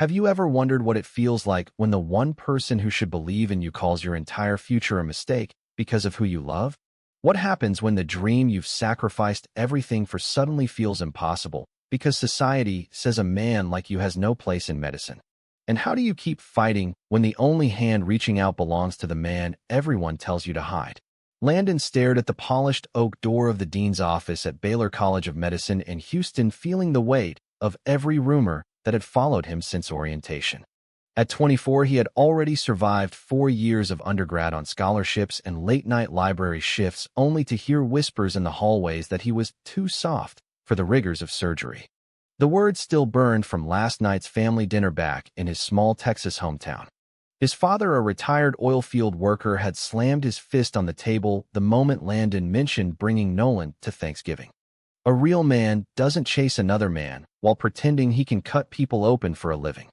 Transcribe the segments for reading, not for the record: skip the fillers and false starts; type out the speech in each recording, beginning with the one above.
Have you ever wondered what it feels like when the one person who should believe in you calls your entire future a mistake because of who you love? What happens when the dream you've sacrificed everything for suddenly feels impossible because society says a man like you has no place in medicine? And how do you keep fighting when the only hand reaching out belongs to the man everyone tells you to hide? Landon stared at the polished oak door of the dean's office at Baylor College of Medicine in Houston, feeling the weight of every rumor that had followed him since orientation. At 24, he had already survived 4 years of undergrad on scholarships and late-night library shifts, only to hear whispers in the hallways that he was too soft for the rigors of surgery. The words still burned from last night's family dinner back in his small Texas hometown. His father, a retired oilfield worker, had slammed his fist on the table the moment Landon mentioned bringing Nolan to Thanksgiving. A real man doesn't chase another man while pretending he can cut people open for a living.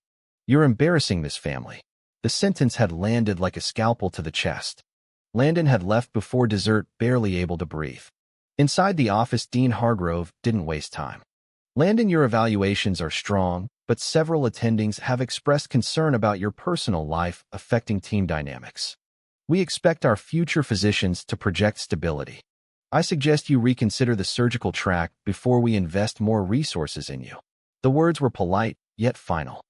You're embarrassing this family. The sentence had landed like a scalpel to the chest. Landon had left before dessert, barely able to breathe. Inside the office, Dean Hargrove didn't waste time. Landon, your evaluations are strong, but several attendings have expressed concern about your personal life affecting team dynamics. We expect our future physicians to project stability. I suggest you reconsider the surgical track before we invest more resources in you. The words were polite, yet final.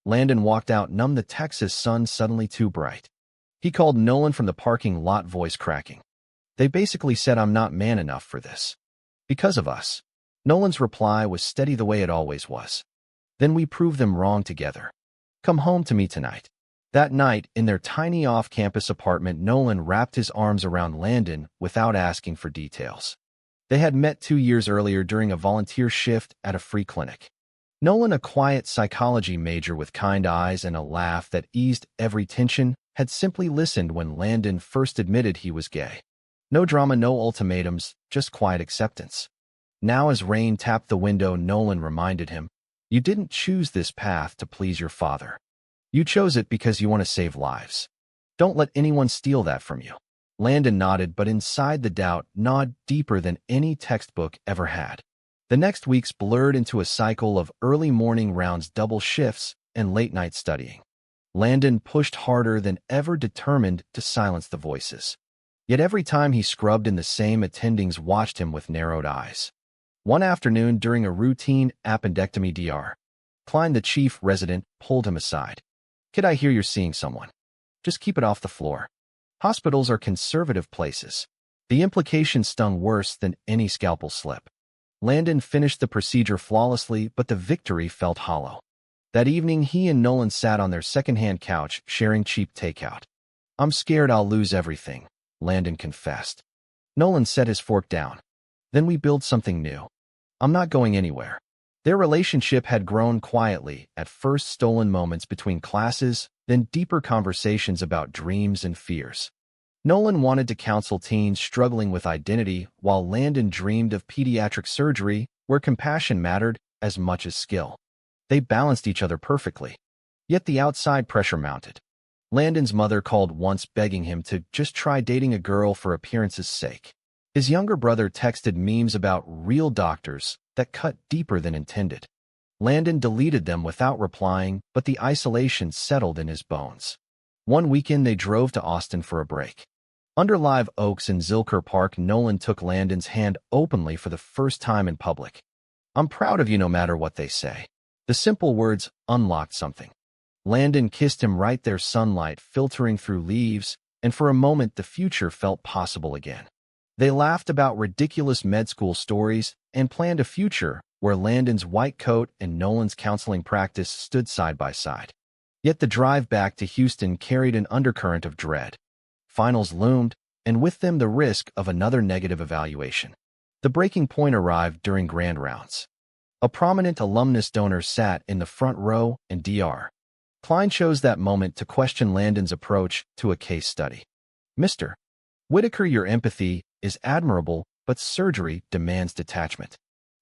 Landon walked out, numb, the Texas sun suddenly too bright. He called Nolan from the parking lot, voice cracking. They basically said I'm not man enough for this. Because of us. Nolan's reply was steady the way it always was. Then we prove them wrong together. Come home to me tonight. That night, in their tiny off-campus apartment, Nolan wrapped his arms around Landon without asking for details. They had met 2 years earlier during a volunteer shift at a free clinic. Nolan, a quiet psychology major with kind eyes and a laugh that eased every tension, had simply listened when Landon first admitted he was gay. No drama, no ultimatums, just quiet acceptance. Now, as rain tapped the window, Nolan reminded him, "You didn't choose this path to please your father. You chose it because you want to save lives. Don't let anyone steal that from you." Landon nodded, but inside the doubt gnawed deeper than any textbook ever had. The next weeks blurred into a cycle of early morning rounds, double shifts, and late-night studying. Landon pushed harder than ever, determined to silence the voices. Yet every time he scrubbed in, the same attendings watched him with narrowed eyes. One afternoon, during a routine appendectomy, Dr. Klein, the chief resident, pulled him aside. "Kid, I hear you're seeing someone. Just keep it off the floor. Hospitals are conservative places." The implication stung worse than any scalpel slip. Landon finished the procedure flawlessly, but the victory felt hollow. That evening, he and Nolan sat on their second-hand couch, sharing cheap takeout. "I'm scared I'll lose everything," Landon confessed. Nolan set his fork down. "Then we build something new. I'm not going anywhere." Their relationship had grown quietly, at first stolen moments between classes, then deeper conversations about dreams and fears. Nolan wanted to counsel teens struggling with identity, while Landon dreamed of pediatric surgery, where compassion mattered as much as skill. They balanced each other perfectly. Yet the outside pressure mounted. Landon's mother called once, begging him to just try dating a girl for appearance's sake. His younger brother texted memes about real doctors that cut deeper than intended. Landon deleted them without replying, but the isolation settled in his bones. One weekend, they drove to Austin for a break. Under live oaks in Zilker Park, Nolan took Landon's hand openly for the first time in public. "I'm proud of you no matter what they say." The simple words unlocked something. Landon kissed him right there, sunlight filtering through leaves, and for a moment the future felt possible again. They laughed about ridiculous med school stories and planned a future where Landon's white coat and Nolan's counseling practice stood side by side. Yet the drive back to Houston carried an undercurrent of dread. Finals loomed, and with them the risk of another negative evaluation. The breaking point arrived during grand rounds. A prominent alumnus donor sat in the front row, and Dr. Klein chose that moment to question Landon's approach to a case study. "Mr. Whitaker, your empathy is admirable, but surgery demands detachment.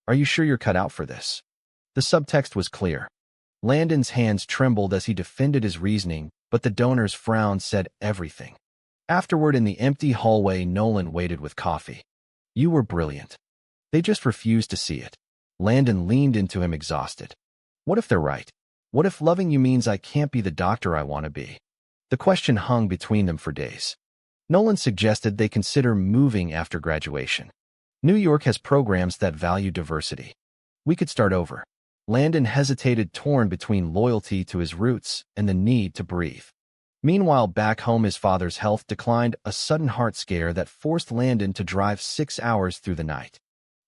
Are you sure you're cut out for this?" The subtext was clear. Landon's hands trembled as he defended his reasoning, but the donor's frown said everything. Afterward, in the empty hallway, Nolan waited with coffee. "You were brilliant. They just refused to see it." Landon leaned into him, exhausted. "What if they're right? What if loving you means I can't be the doctor I want to be? The question hung between them for days. Nolan suggested they consider moving after graduation. New York has programs that value diversity. We could start over. Landon hesitated, torn between loyalty to his roots and the need to breathe. Meanwhile, back home, his father's health declined, a sudden heart scare that forced Landon to drive 6 hours through the night.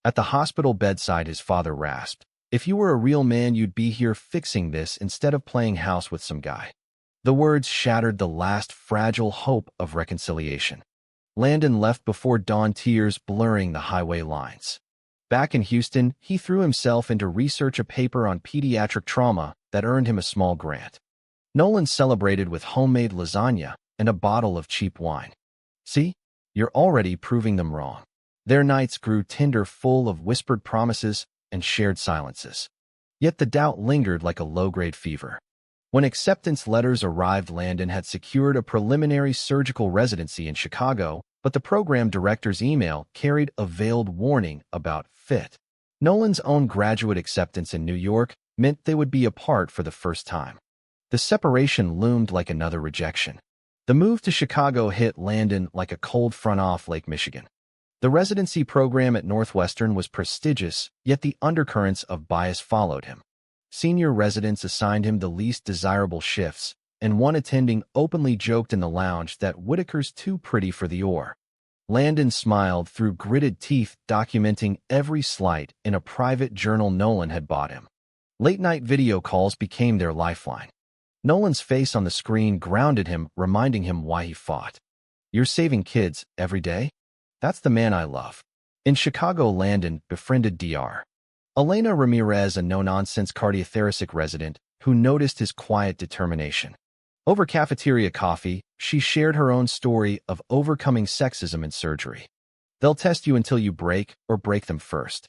At the hospital bedside, his father rasped, "If you were a real man, you'd be here fixing this instead of playing house with some guy." The words shattered the last fragile hope of reconciliation. Landon left before dawn, tears blurring the highway lines. Back in Houston, he threw himself into research a paper on pediatric trauma that earned him a small grant. Nolan celebrated with homemade lasagna and a bottle of cheap wine. "See? You're already proving them wrong." Their nights grew tender, full of whispered promises and shared silences. Yet the doubt lingered like a low-grade fever. When acceptance letters arrived, Landon had secured a preliminary surgical residency in Chicago, but the program director's email carried a veiled warning about fit. Nolan's own graduate acceptance in New York meant they would be apart for the first time. The separation loomed like another rejection. The move to Chicago hit Landon like a cold front off Lake Michigan. The residency program at Northwestern was prestigious, yet the undercurrents of bias followed him. Senior residents assigned him the least desirable shifts, and one attending openly joked in the lounge that Whitaker's too pretty for the oar. Landon smiled through gritted teeth, documenting every slight in a private journal Nolan had bought him. Late-night video calls became their lifeline. Nolan's face on the screen grounded him, reminding him why he fought. "You're saving kids every day? That's the man I love." In Chicago, Landon befriended Dr. Elena Ramirez, a no-nonsense cardiothoracic resident who noticed his quiet determination. Over cafeteria coffee, she shared her own story of overcoming sexism in surgery. "They'll test you until you break or break them first.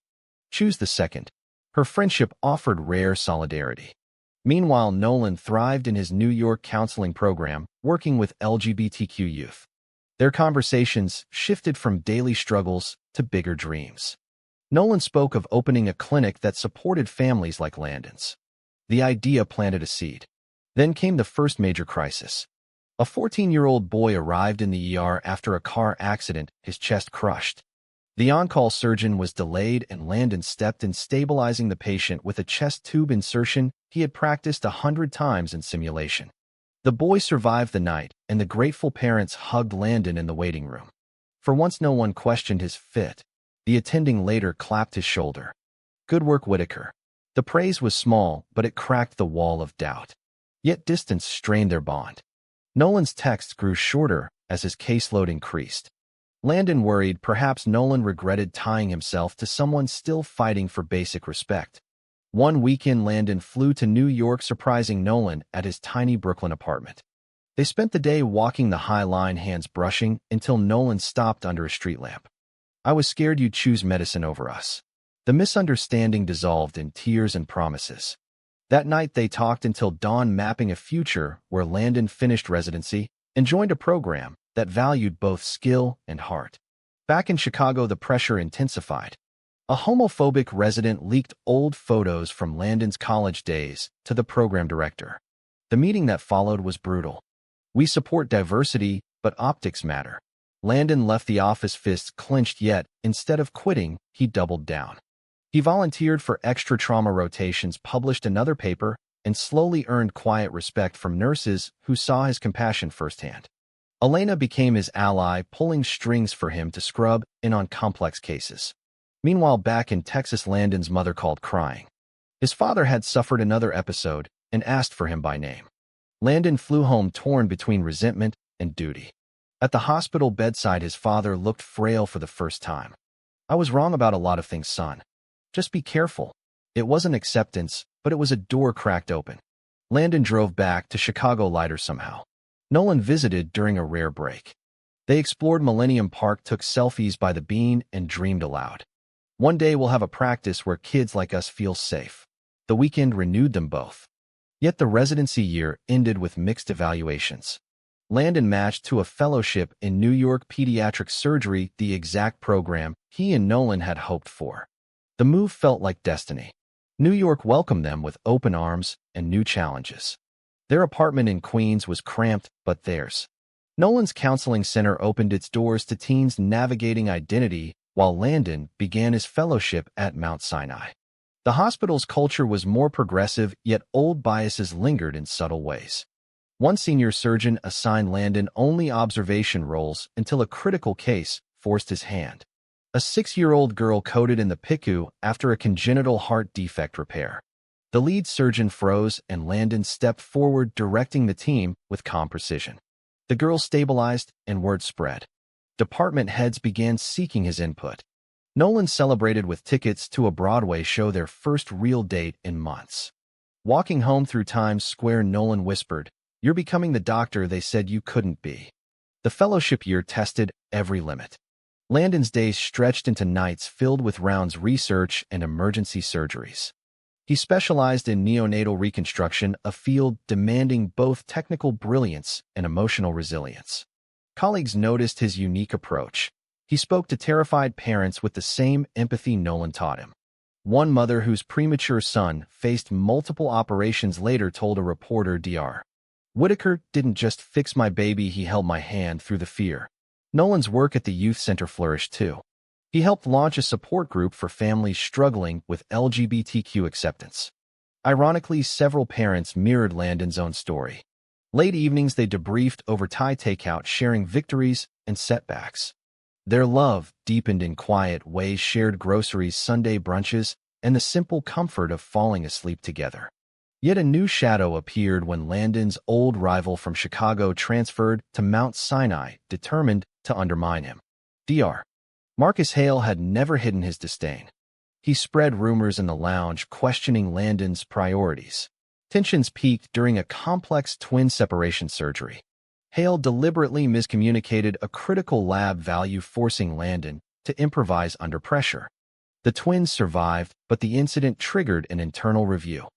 Choose the second." Her friendship offered rare solidarity. Meanwhile, Nolan thrived in his New York counseling program, working with LGBTQ youth. Their conversations shifted from daily struggles to bigger dreams. Nolan spoke of opening a clinic that supported families like Landon's. The idea planted a seed. Then came the first major crisis. A 14-year-old boy arrived in the ER after a car accident, his chest crushed. The on-call surgeon was delayed, and Landon stepped in, stabilizing the patient with a chest tube insertion he had practiced 100 times in simulation. The boy survived the night, and the grateful parents hugged Landon in the waiting room. For once, no one questioned his fit. The attending later clapped his shoulder. "Good work, Whitaker." The praise was small, but it cracked the wall of doubt. Yet distance strained their bond. Nolan's texts grew shorter as his caseload increased. Landon worried perhaps Nolan regretted tying himself to someone still fighting for basic respect. One weekend, Landon flew to New York, surprising Nolan at his tiny Brooklyn apartment. They spent the day walking the High Line, hands brushing, until Nolan stopped under a street lamp. "I was scared you'd choose medicine over us." The misunderstanding dissolved in tears and promises. That night they talked until dawn, mapping a future where Landon finished residency and joined a program that valued both skill and heart. Back in Chicago, the pressure intensified. A homophobic resident leaked old photos from Landon's college days to the program director. The meeting that followed was brutal. "We support diversity, but optics matter." Landon left the office, fists clenched, yet instead of quitting, he doubled down. He volunteered for extra trauma rotations, published another paper, and slowly earned quiet respect from nurses who saw his compassion firsthand. Elena became his ally, pulling strings for him to scrub in on complex cases. Meanwhile, back in Texas, Landon's mother called crying. His father had suffered another episode and asked for him by name. Landon flew home, torn between resentment and duty. At the hospital bedside, his father looked frail for the first time. "I was wrong about a lot of things, son. Just be careful." It wasn't acceptance, but it was a door cracked open. Landon drove back to Chicago lighter somehow. Nolan visited during a rare break. They explored Millennium Park, took selfies by the bean, and dreamed aloud. "One day we'll have a practice where kids like us feel safe." The weekend renewed them both. Yet the residency year ended with mixed evaluations. Landon matched to a fellowship in New York pediatric surgery, the exact program he and Nolan had hoped for. The move felt like destiny. New York welcomed them with open arms and new challenges. Their apartment in Queens was cramped, but theirs. Nolan's counseling center opened its doors to teens navigating identity, while Landon began his fellowship at Mount Sinai. The hospital's culture was more progressive, yet old biases lingered in subtle ways. One senior surgeon assigned Landon only observation roles until a critical case forced his hand. A 6-year-old girl coded in the PICU after a congenital heart defect repair. The lead surgeon froze, and Landon stepped forward, directing the team with calm precision. The girl stabilized, and word spread. Department heads began seeking his input. Nolan celebrated with tickets to a Broadway show, their first real date in months. Walking home through Times Square, Nolan whispered, "You're becoming the doctor they said you couldn't be." The fellowship year tested every limit. Landon's days stretched into nights filled with rounds research and emergency surgeries. He specialized in neonatal reconstruction, a field demanding both technical brilliance and emotional resilience. Colleagues noticed his unique approach. He spoke to terrified parents with the same empathy Nolan taught him. One mother whose premature son faced multiple operations later told a reporter, "Dr. Whitaker didn't just fix my baby, he held my hand through the fear." Nolan's work at the youth center flourished too. He helped launch a support group for families struggling with LGBTQ acceptance. Ironically, several parents mirrored Landon's own story. Late evenings, they debriefed over Thai takeout, sharing victories and setbacks. Their love deepened in quiet ways, shared groceries, Sunday brunches, and the simple comfort of falling asleep together. Yet a new shadow appeared when Landon's old rival from Chicago transferred to Mount Sinai, determined to undermine him. Dr. Marcus Hale had never hidden his disdain. He spread rumors in the lounge, questioning Landon's priorities. Tensions peaked during a complex twin separation surgery. Hale deliberately miscommunicated a critical lab value, forcing Landon to improvise under pressure. The twins survived, but the incident triggered an internal review.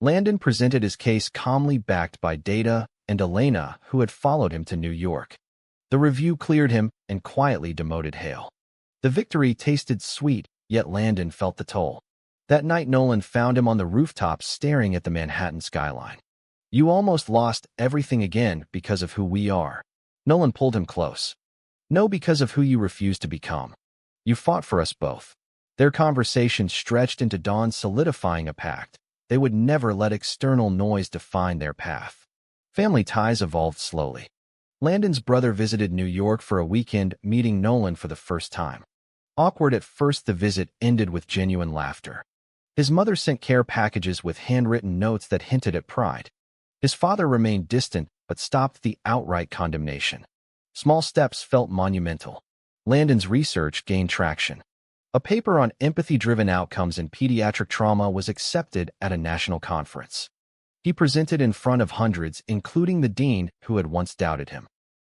Landon presented his case calmly, backed by data and Elena, who had followed him to New York. The review cleared him and quietly demoted Hale. The victory tasted sweet, yet Landon felt the toll. That night, Nolan found him on the rooftop staring at the Manhattan skyline. "You almost lost everything again because of who we are." Nolan pulled him close. "No, because of who you refused to become. You fought for us both." Their conversation stretched into dawn, solidifying a pact. They would never let external noise define their path. Family ties evolved slowly. Landon's brother visited New York for a weekend, meeting Nolan for the first time. Awkward at first, the visit ended with genuine laughter. His mother sent care packages with handwritten notes that hinted at pride. His father remained distant, but stopped the outright condemnation. Small steps felt monumental. Landon's research gained traction. A paper on empathy-driven outcomes in pediatric trauma was accepted at a national conference. He presented in front of hundreds, including the dean, who had once doubted him.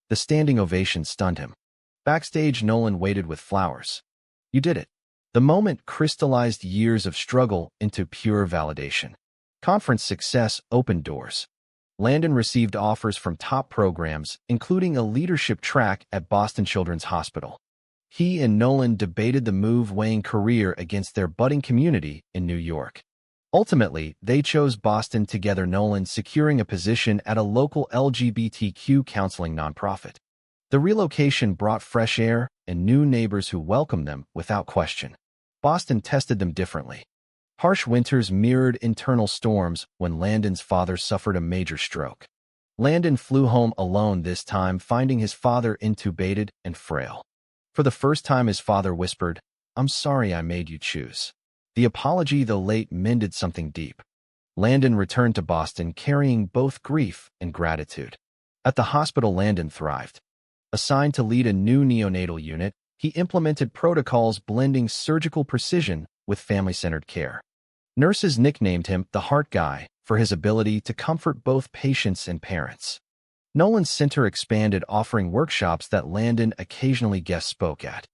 The standing ovation stunned him. Backstage, Nolan waited with flowers. "You did it." The moment crystallized years of struggle into pure validation. Conference success opened doors. Landon received offers from top programs, including a leadership track at Boston Children's Hospital. He and Nolan debated the move, weighing career against their budding community in New York. Ultimately, they chose Boston together, Nolan securing a position at a local LGBTQ counseling nonprofit. The relocation brought fresh air and new neighbors who welcomed them without question. Boston tested them differently. Harsh winters mirrored internal storms when Landon's father suffered a major stroke. Landon flew home alone this time, finding his father intubated and frail. For the first time, his father whispered, "I'm sorry I made you choose." The apology, though late, mended something deep. Landon returned to Boston carrying both grief and gratitude. At the hospital, Landon thrived. Assigned to lead a new neonatal unit, he implemented protocols blending surgical precision with family-centered care. Nurses nicknamed him the Heart Guy for his ability to comfort both patients and parents. Nolan's center expanded, offering workshops that Landon occasionally guest spoke at.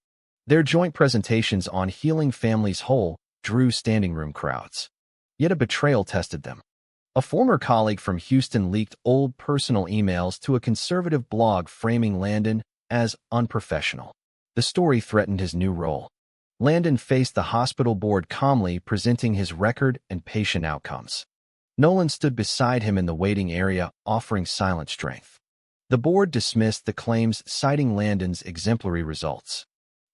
Their joint presentations on healing families whole drew standing room crowds. Yet a betrayal tested them. A former colleague from Houston leaked old personal emails to a conservative blog, framing Landon as unprofessional. The story threatened his new role. Landon faced the hospital board calmly, presenting his record and patient outcomes. Nolan stood beside him in the waiting area, offering silent strength. The board dismissed the claims, citing Landon's exemplary results.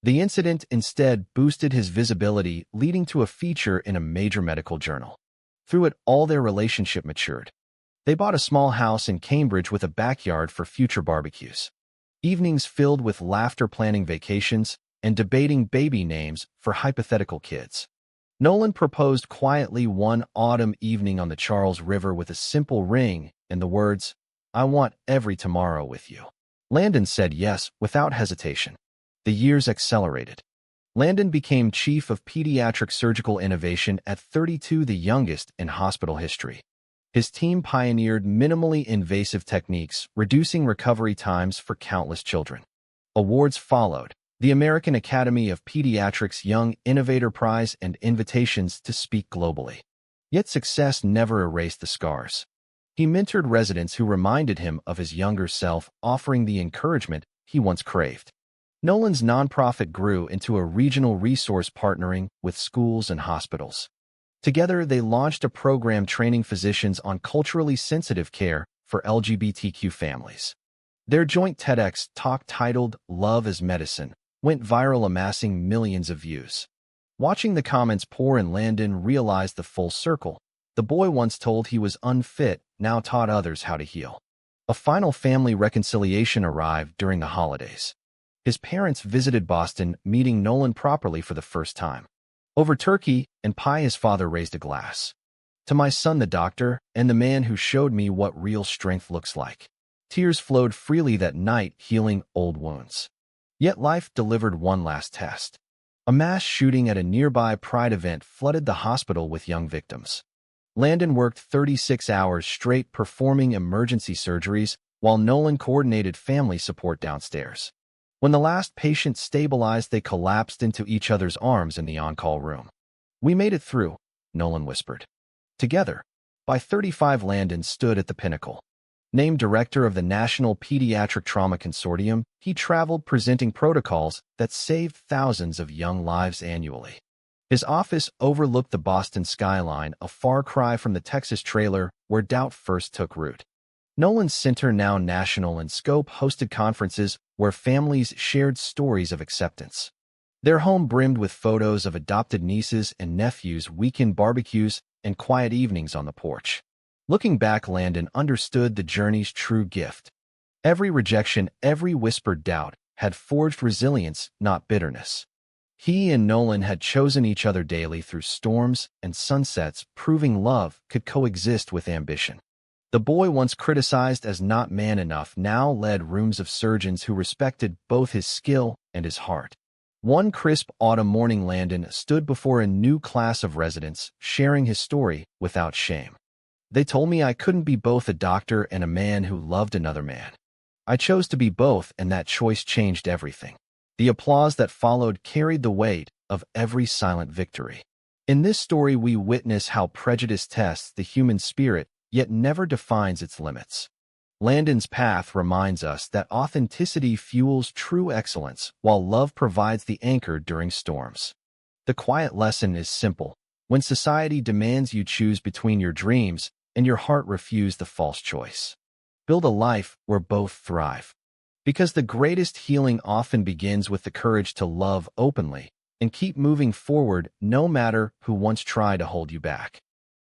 The incident instead boosted his visibility, leading to a feature in a major medical journal. Through it all, their relationship matured. They bought a small house in Cambridge with a backyard for future barbecues. Evenings filled with laughter, planning vacations, and debating baby names for hypothetical kids. Nolan proposed quietly one autumn evening on the Charles River with a simple ring and the words, "I want every tomorrow with you." Landon said yes without hesitation. The years accelerated. Landon became chief of pediatric surgical innovation at 32, the youngest in hospital history. His team pioneered minimally invasive techniques, reducing recovery times for countless children. Awards followed: the American Academy of Pediatrics Young Innovator Prize and invitations to speak globally. Yet success never erased the scars. He mentored residents who reminded him of his younger self, offering the encouragement he once craved. Nolan's nonprofit grew into a regional resource, partnering with schools and hospitals. Together, they launched a program training physicians on culturally sensitive care for LGBTQ families. Their joint TEDx talk, titled "Love as Medicine," went viral, amassing millions of views. Watching the comments pour in, Landon realized the full circle. The boy once told he was unfit, now taught others how to heal. A final family reconciliation arrived during the holidays. His parents visited Boston, meeting Nolan properly for the first time. Over turkey and pie, his father raised a glass. "To my son, the doctor, and the man who showed me what real strength looks like." Tears flowed freely that night, healing old wounds. Yet life delivered one last test. A mass shooting at a nearby Pride event flooded the hospital with young victims. Landon worked 36 hours straight performing emergency surgeries, while Nolan coordinated family support downstairs. When the last patient stabilized, they collapsed into each other's arms in the on-call room. "We made it through," Nolan whispered. Together, by 35, Landon stood at the pinnacle. Named director of the National Pediatric Trauma Consortium, he traveled presenting protocols that saved thousands of young lives annually. His office overlooked the Boston skyline, a far cry from the Texas trailer where doubt first took root. Nolan's center, now national in scope, hosted conferences where families shared stories of acceptance. Their home brimmed with photos of adopted nieces and nephews, weekend barbecues, and quiet evenings on the porch. Looking back, Landon understood the journey's true gift. Every rejection, every whispered doubt, had forged resilience, not bitterness. He and Nolan had chosen each other daily through storms and sunsets, proving love could coexist with ambition. The boy, once criticized as not man enough, now led rooms of surgeons who respected both his skill and his heart. One crisp autumn morning, Landon stood before a new class of residents, sharing his story without shame. "They told me I couldn't be both a doctor and a man who loved another man. I chose to be both, and that choice changed everything." The applause that followed carried the weight of every silent victory. In this story, we witness how prejudice tests the human spirit, yet never defines its limits. Landon's path reminds us that authenticity fuels true excellence, while love provides the anchor during storms. The quiet lesson is simple. When society demands you choose between your dreams and your heart, refuse the false choice. Build a life where both thrive. Because the greatest healing often begins with the courage to love openly and keep moving forward, no matter who once tried to hold you back.